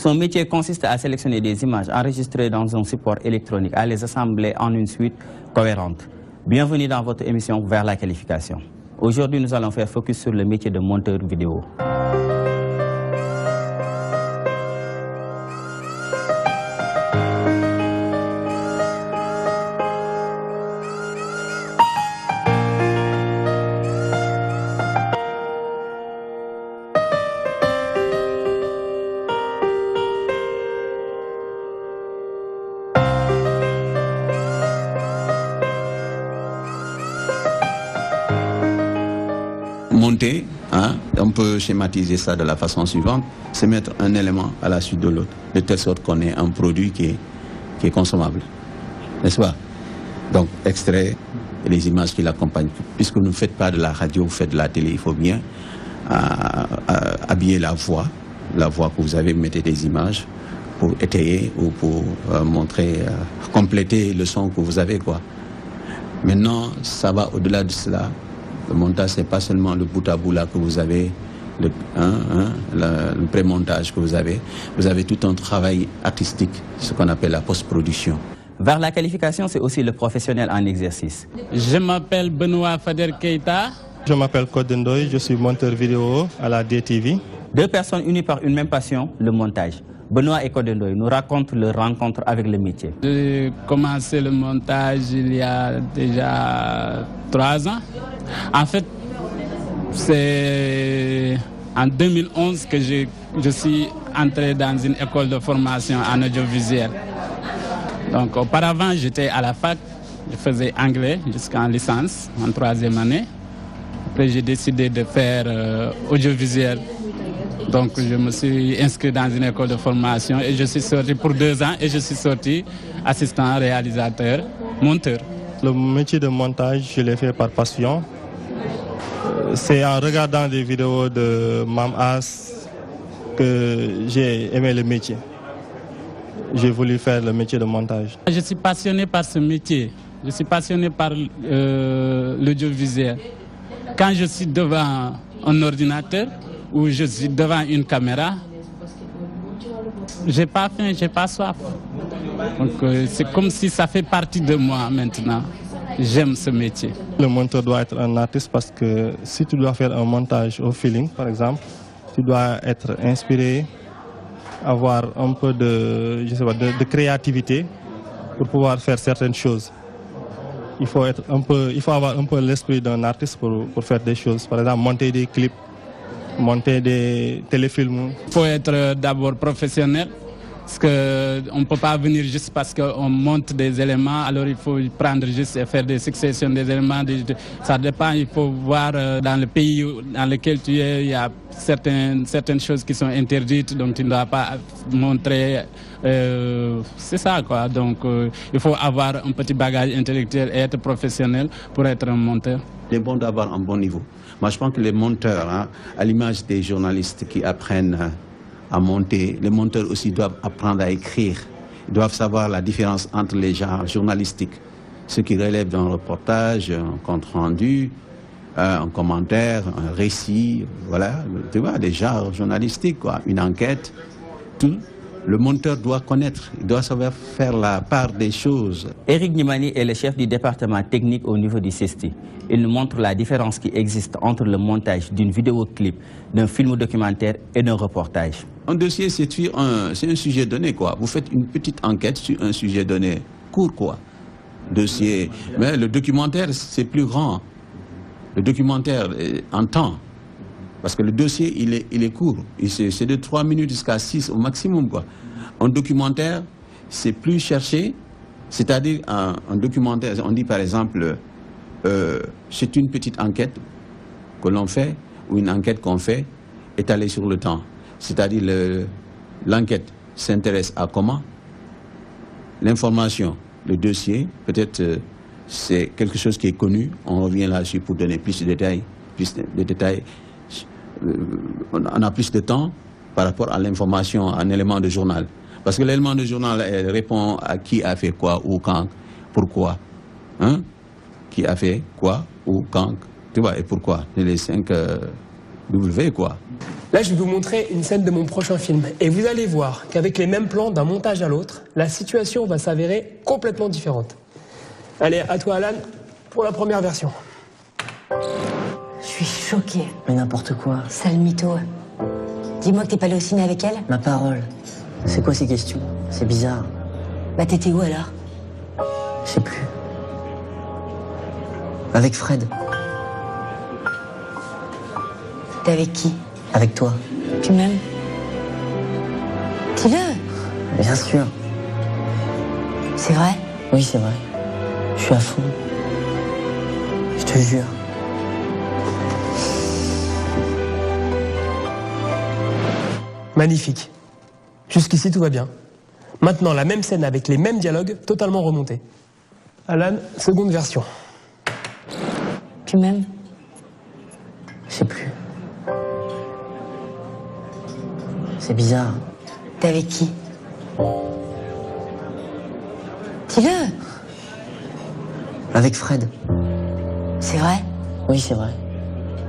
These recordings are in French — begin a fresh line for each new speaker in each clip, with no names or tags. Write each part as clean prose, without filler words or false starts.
Son métier consiste à sélectionner des images enregistrées dans un support électronique, à les assembler en une suite cohérente. Bienvenue dans votre émission Vers la qualification. Aujourd'hui, nous allons faire focus sur le métier de monteur vidéo.
Monter, hein, on peut schématiser ça de la façon suivante, c'est mettre un élément à la suite de l'autre, de telle sorte qu'on ait un produit qui est consommable, n'est-ce pas? Donc, extrait et les images qui l'accompagnent. Puisque vous ne faites pas de la radio, vous faites de la télé, il faut bien habiller la voix que vous avez, vous mettez des images pour étayer ou pour montrer, compléter le son que vous avez, quoi. Maintenant, ça va au-delà de cela. Le montage, ce n'est pas seulement le bout à bout là que vous avez, le pré-montage que vous avez. Vous avez tout un travail artistique, ce qu'on appelle la post-production.
Vers la qualification, c'est aussi le professionnel en exercice.
Je m'appelle Benoît Fader Keita.
Je m'appelle Kodendoy, je suis monteur vidéo à la DTV.
Deux personnes unies par une même passion, le montage. Benoît et Kodendoy nous racontent leur rencontre avec le métier.
J'ai commencé le montage il y a déjà 3 ans. En fait, c'est en 2011 que je suis entré dans une école de formation en audiovisuel. Donc auparavant, j'étais à la fac, je faisais anglais jusqu'en licence, en 3e année. Après, j'ai décidé de faire audiovisuel. Donc je me suis inscrit dans une école de formation et je suis sorti pour 2 ans et je suis sorti assistant réalisateur, monteur.
Le métier de montage, je l'ai fait par passion. C'est en regardant des vidéos de Mam As que j'ai aimé le métier. J'ai voulu faire le métier de montage.
Je suis passionné par ce métier. Je suis passionné par l'audiovisuel. Quand je suis devant un ordinateur ou je suis devant une caméra, j'ai pas faim, j'ai pas soif. Donc c'est comme si ça fait partie de moi maintenant. J'aime ce métier.
Le monteur doit être un artiste parce que si tu dois faire un montage au feeling, par exemple, tu dois être inspiré, avoir un peu de, je sais pas, de créativité pour pouvoir faire certaines choses. Il faut avoir un peu l'esprit d'un artiste pour faire des choses. Par exemple, monter des clips, monter des téléfilms.
Il faut être d'abord professionnel. Parce qu'on ne peut pas venir juste parce qu'on monte des éléments, alors il faut prendre juste et faire des successions des éléments. Ça dépend, il faut voir dans le pays dans lequel tu es, il y a certaines choses qui sont interdites, donc tu ne dois pas montrer. C'est ça, quoi. Donc il faut avoir un petit bagage intellectuel et être professionnel pour être un monteur.
Il est bon d'avoir un bon niveau. Moi, je pense que les monteurs, hein, à l'image des journalistes qui apprennent à monter, les monteurs aussi doivent apprendre à écrire. Ils doivent savoir la différence entre les genres journalistiques. Ce qui relève d'un reportage, un compte-rendu, un commentaire, un récit, voilà, tu vois, des genres journalistiques, quoi, une enquête, tout. Le monteur doit connaître, il doit savoir faire la part des choses.
Eric Nimani est le chef du département technique au niveau du CESTI. Il nous montre la différence qui existe entre le montage d'une vidéoclip, d'un film documentaire et d'un reportage.
Un dossier, c'est un sujet donné, quoi. Vous faites une petite enquête sur un sujet donné, court, quoi. Dossier. Mais le documentaire, c'est plus grand. Le documentaire, en temps. Parce que le dossier, il est court. C'est de 3 minutes jusqu'à 6 au maximum, quoi. Un documentaire, c'est plus cherché. C'est-à-dire, un documentaire, on dit par exemple, c'est une petite enquête que l'on fait, ou une enquête qu'on fait, étalée sur le temps. C'est-à-dire, l'enquête s'intéresse à comment? L'information, le dossier, peut-être c'est quelque chose qui est connu. On revient là-dessus pour donner plus de détails. On a plus de temps par rapport à l'information, un élément de journal. Parce que l'élément de journal répond à qui a fait quoi, où, quand, pourquoi. Hein? Qui a fait quoi, où, quand, tu vois, et pourquoi. Les 5 W, quoi.
Là, je vais vous montrer une scène de mon prochain film. Et vous allez voir qu'avec les mêmes plans d'un montage à l'autre, la situation va s'avérer complètement différente. Allez, à toi, Alan, pour la première version.
Je suis choquée.
Mais n'importe quoi.
Sale mytho. Dis-moi que t'es pas allé au ciné avec elle?
Ma parole. C'est quoi ces questions? C'est bizarre.
Bah t'étais où alors?
Je sais plus. Avec Fred.
T'es avec qui?
Avec toi.
Tu m'aimes? Dis-le.
Bien sûr.
C'est vrai?
Oui, c'est vrai. Je suis à fond. Je te jure.
Magnifique. Jusqu'ici, tout va bien. Maintenant, la même scène avec les mêmes dialogues, totalement remontés. Alan, seconde version.
Tu m'aimes?
Je sais plus. C'est bizarre.
T'es avec qui? Dis-le.
Avec Fred.
C'est vrai?
Oui, c'est vrai.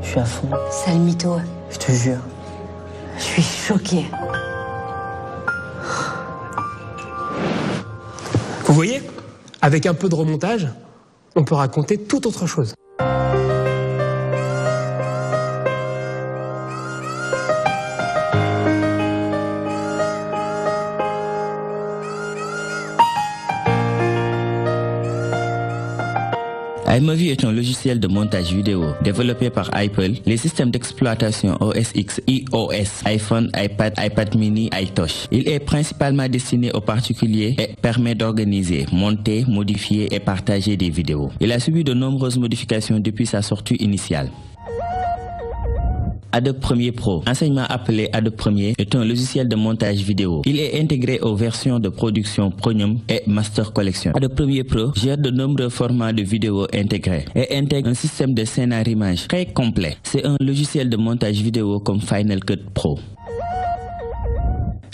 Je suis à fond.
Sale mytho.
Je te jure.
Je suis choquée.
Vous voyez, avec un peu de remontage, on peut raconter tout autre chose.
iMovie est un logiciel de montage vidéo développé par Apple, les systèmes d'exploitation OS X, iOS, iPhone, iPad, iPad mini, iTouch. Il est principalement destiné aux particuliers et permet d'organiser, monter, modifier et partager des vidéos. Il a subi de nombreuses modifications depuis sa sortie initiale. Adobe Premiere Pro, anciennement appelé Adobe Premiere, est un logiciel de montage vidéo. Il est intégré aux versions de production Premium et Master Collection. Adobe Premiere Pro gère de nombreux formats de vidéos intégrés et intègre un système de scénarimage très complet. C'est un logiciel de montage vidéo comme Final Cut Pro.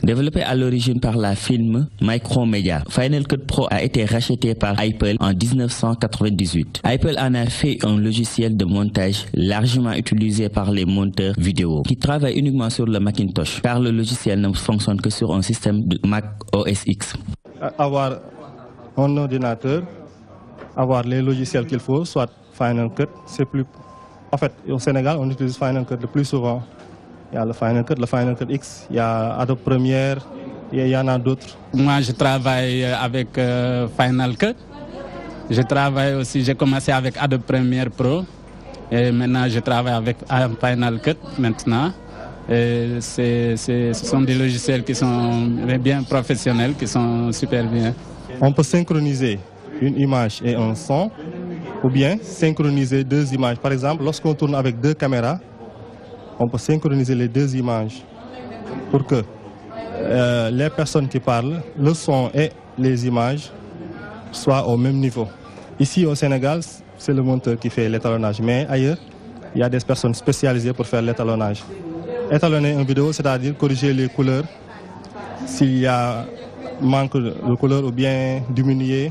Développé à l'origine par la firme Micromedia, Final Cut Pro a été racheté par Apple en 1998. Apple en a fait un logiciel de montage largement utilisé par les monteurs vidéo qui travaillent uniquement sur le Macintosh, car le logiciel ne fonctionne que sur un système de Mac OS X.
Avoir un ordinateur, avoir les logiciels qu'il faut, soit Final Cut, c'est plus... En fait, au Sénégal, on utilise Final Cut le plus souvent. Il y a le Final Cut X, il y a Adobe Premiere, il y en a d'autres.
Moi, je travaille avec Final Cut. Je travaille aussi, j'ai commencé avec Adobe Premiere Pro. Et maintenant, je travaille avec Final Cut maintenant. Ce sont des logiciels qui sont bien professionnels, qui sont super bien.
On peut synchroniser une image et un son, ou bien synchroniser deux images. Par exemple, lorsqu'on tourne avec deux caméras, on peut synchroniser les deux images pour que les personnes qui parlent, le son et les images soient au même niveau. Ici au Sénégal, c'est le monteur qui fait l'étalonnage, mais ailleurs, il y a des personnes spécialisées pour faire l'étalonnage. Étalonner une vidéo, c'est-à-dire corriger les couleurs, s'il y a manque de couleurs ou bien diminuer,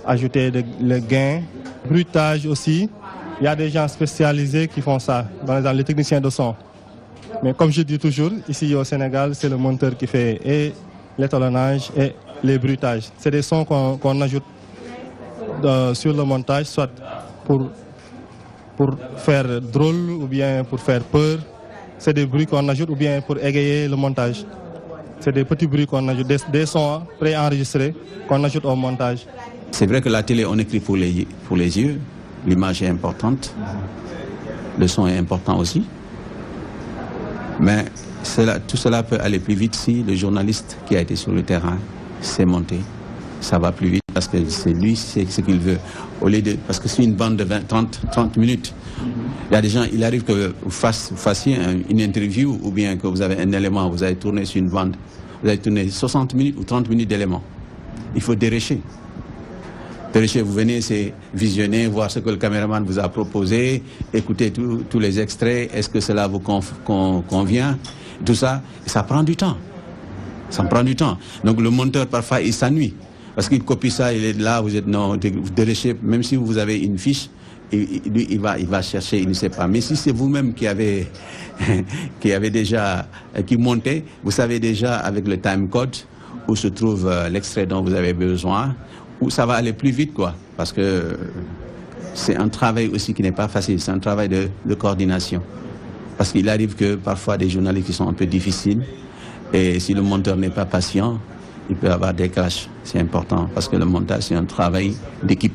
ajouter le gain, bruitage aussi. Il y a des gens spécialisés qui font ça, par exemple les techniciens de son. Mais comme je dis toujours, ici au Sénégal, c'est le monteur qui fait et l'étalonnage et les bruitages. C'est des sons qu'on ajoute sur le montage, soit pour faire drôle ou bien pour faire peur. C'est des bruits qu'on ajoute ou bien pour égayer le montage. C'est des petits bruits qu'on ajoute, des sons préenregistrés qu'on ajoute au montage.
C'est vrai que la télé, on écrit pour les yeux. L'image est importante, le son est important aussi, mais tout cela peut aller plus vite si le journaliste qui a été sur le terrain sait monter. Ça va plus vite parce que c'est lui, c'est ce qu'il veut. Au lieu de, parce que c'est une bande de 30 minutes. Il y a des gens, il arrive que vous fassiez une interview ou bien que vous avez un élément, vous avez tourné sur une bande, vous avez tourné 60 minutes ou 30 minutes d'éléments. Il faut dérécher. Vous venez, c'est visionner, voir ce que le caméraman vous a proposé, écouter tous les extraits, est-ce que cela vous convient, tout ça, et ça prend du temps. Ça prend du temps. Donc le monteur, parfois, il s'ennuie, parce qu'il copie ça, il est là, vous êtes non, vous déléchez, même si vous avez une fiche, il va chercher, il ne sait pas. Mais si c'est vous-même qui montez, vous savez déjà avec le timecode où se trouve l'extrait dont vous avez besoin, où ça va aller plus vite, quoi. Parce que c'est un travail aussi qui n'est pas facile, c'est un travail de coordination. Parce qu'il arrive que parfois des journalistes qui sont un peu difficiles, et si le monteur n'est pas patient, il peut y avoir des clashs. C'est important, parce que le montage, c'est un travail d'équipe.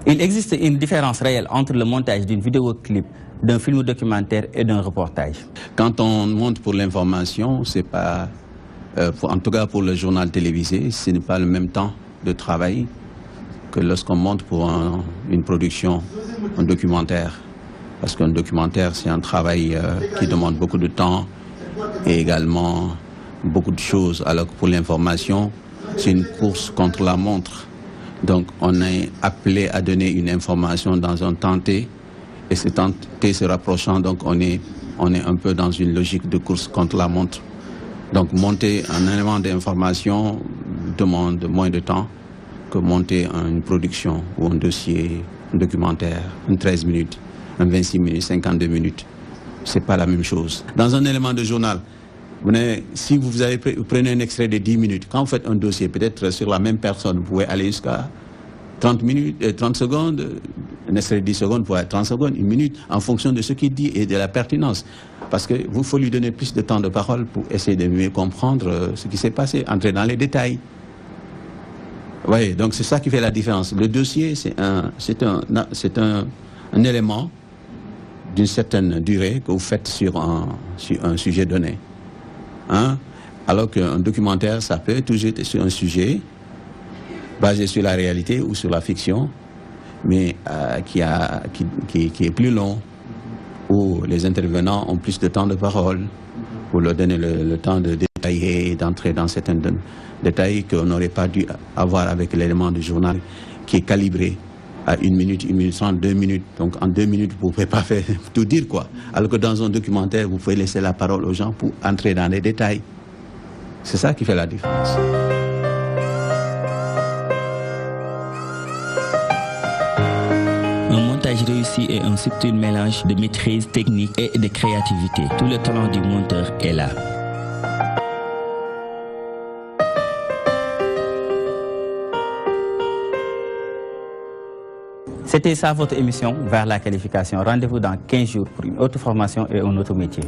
Il existe une différence réelle entre le montage d'une vidéoclip, d'un film documentaire et d'un reportage.
Quand on monte pour l'information, c'est pas, en tout cas pour le journal télévisé, ce n'est pas le même temps de travail que lorsqu'on monte pour une production, un documentaire. Parce qu'un documentaire, c'est un travail qui demande beaucoup de temps et également beaucoup de choses. Alors que pour l'information, c'est une course contre la montre. Donc on est appelé à donner une information dans un temps T, et ce temps T se rapprochant, donc on est un peu dans une logique de course contre la montre. Donc monter un élément d'information demande moins de temps que monter une production ou un dossier, un documentaire, un 13 minutes, un 26 minutes, 52 minutes. C'est pas la même chose. Dans un élément de journal, si vous prenez un extrait de 10 minutes, quand vous faites un dossier, peut-être sur la même personne, vous pouvez aller jusqu'à 30 minutes, 30 secondes, un extrait de 10 secondes, vous pouvez aller 30 secondes, une minute, en fonction de ce qu'il dit et de la pertinence. Parce qu'il faut lui donner plus de temps de parole pour essayer de mieux comprendre ce qui s'est passé, entrer dans les détails. Oui, donc c'est ça qui fait la différence. Le dossier, c'est un élément d'une certaine durée que vous faites sur un sujet donné. Hein? Alors qu'un documentaire, ça peut toujours être sur un sujet basé sur la réalité ou sur la fiction, mais qui est plus long, où les intervenants ont plus de temps de parole, pour leur donner le temps de détailler et d'entrer dans certains détails qu'on n'aurait pas dû avoir avec l'élément du journal qui est calibré à 1 minute, 1 minute 30, 2 minutes. Donc en 2 minutes, vous ne pouvez pas faire tout dire, quoi. Alors que dans un documentaire, vous pouvez laisser la parole aux gens pour entrer dans les détails. C'est ça qui fait la différence.
Un montage réussi est un subtil mélange de maîtrise technique et de créativité. Tout le talent du monteur est là. C'était ça votre émission Vers la qualification. Rendez-vous dans 15 jours pour une autre formation et un autre métier.